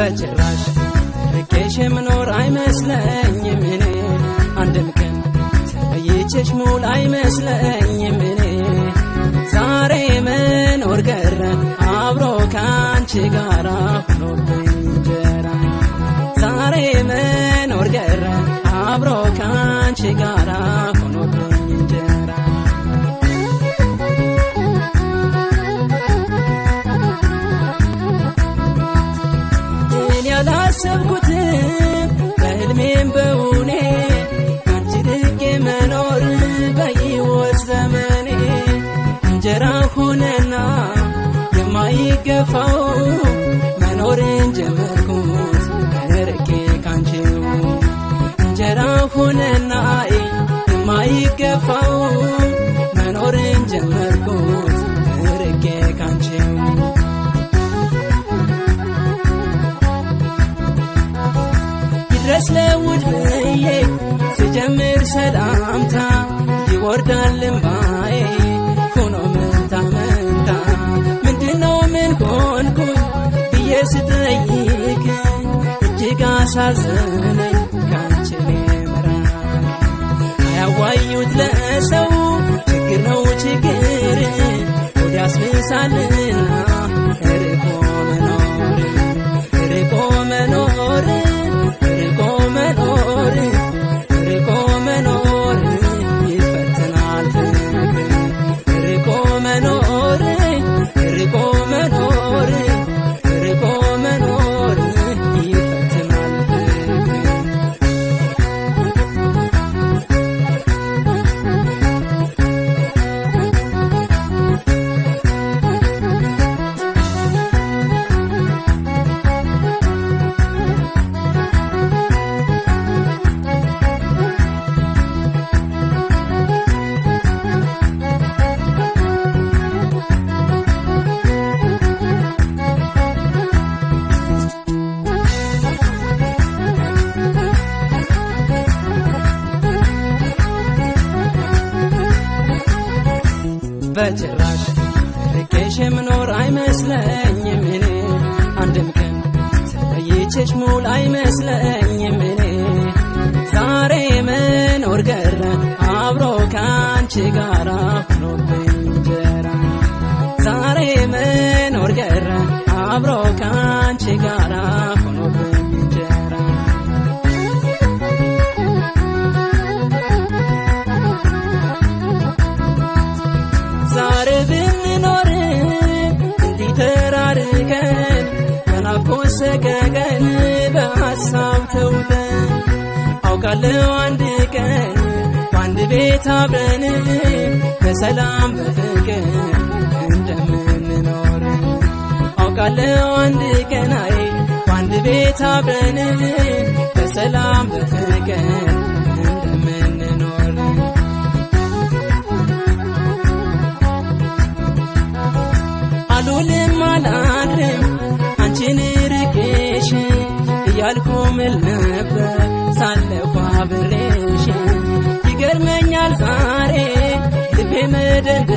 በጭራሽ ርቄሽ ምኖር አይመስለኝም እኔ አንድም ቀን ተለይቼሽ ሙሉ አይመስለኝም እኔ ዛሬ መኖር ቀረ አብሮ ካንቺ ጋራ ሆኖብኝ እንጀራ ዛሬ መኖር ቀረ አብሮ ካንቺ ጋራ ሆኖብኝ እንጀራ ያላሰብኩትም በህልሜም በውኔ ካንቺ ርቄ መኖር በሕይወት ዘመኔ እንጀራ ሆነና የማይገፋው መኖርን ጀመርኩት ርቄ ካንቺው እንጀራ ሆነና የማይገፋው መኖርን ጀመርኩት ርቄ ካንቺው ድረስ ለውድ ብዬ ስጀምር ሰላምታ ይወርዳል እምባዬ ሆኖ መንታ መንታ ምንድነው ምን ሆንኩኝ ብዬ ስጠይቅ እጅግ አሳዘነኝ ካንቺ መራቅ አያዋዩት ለሰው ችግር ነው ችግር ሆድ ያስብሳልና ርቆ መኖር ርቆ መኖር ርቆ መኖር ይፈትናል ፍቅር ርቆ መኖር ርቆ መኖር ርቆ መኖር ይፈትናል ፍቅር በጭራሽ ርቄሽ ምኖር አይመስለኝም እኔ አንድም ቀን ተለይቼሽ ሙሉ አይመስለኝም እኔ ዛሬ መኖር ቀረ አብሮ ካንቺ ጋራ ሆኖብኝ እንጀራ ዛሬ መኖር ቀረ አብሮ ካንቺ ጋራ ሆኖብኝ እንጀራ ዛሬ ብንኖር እንዲህ ተራርቀን በናፍቆት ሰቀቀን በሐሳብ ተውጠን አውቃለሁ አንድ ቀን በአንድ ቤት አብረን በሰላም በፍቅር እንደምንኖር አውቃለሁ አንድ ቀን በአንድ ቤት አብረን በሰላም በፍቅር እንደምንኖር አሉልም አላድርም አንቺን ርቄሽ እያልኩ ምል ነበር ሳለሁ አብሬሽ ይገርመኛል ዛሬ ልቤ መደንደ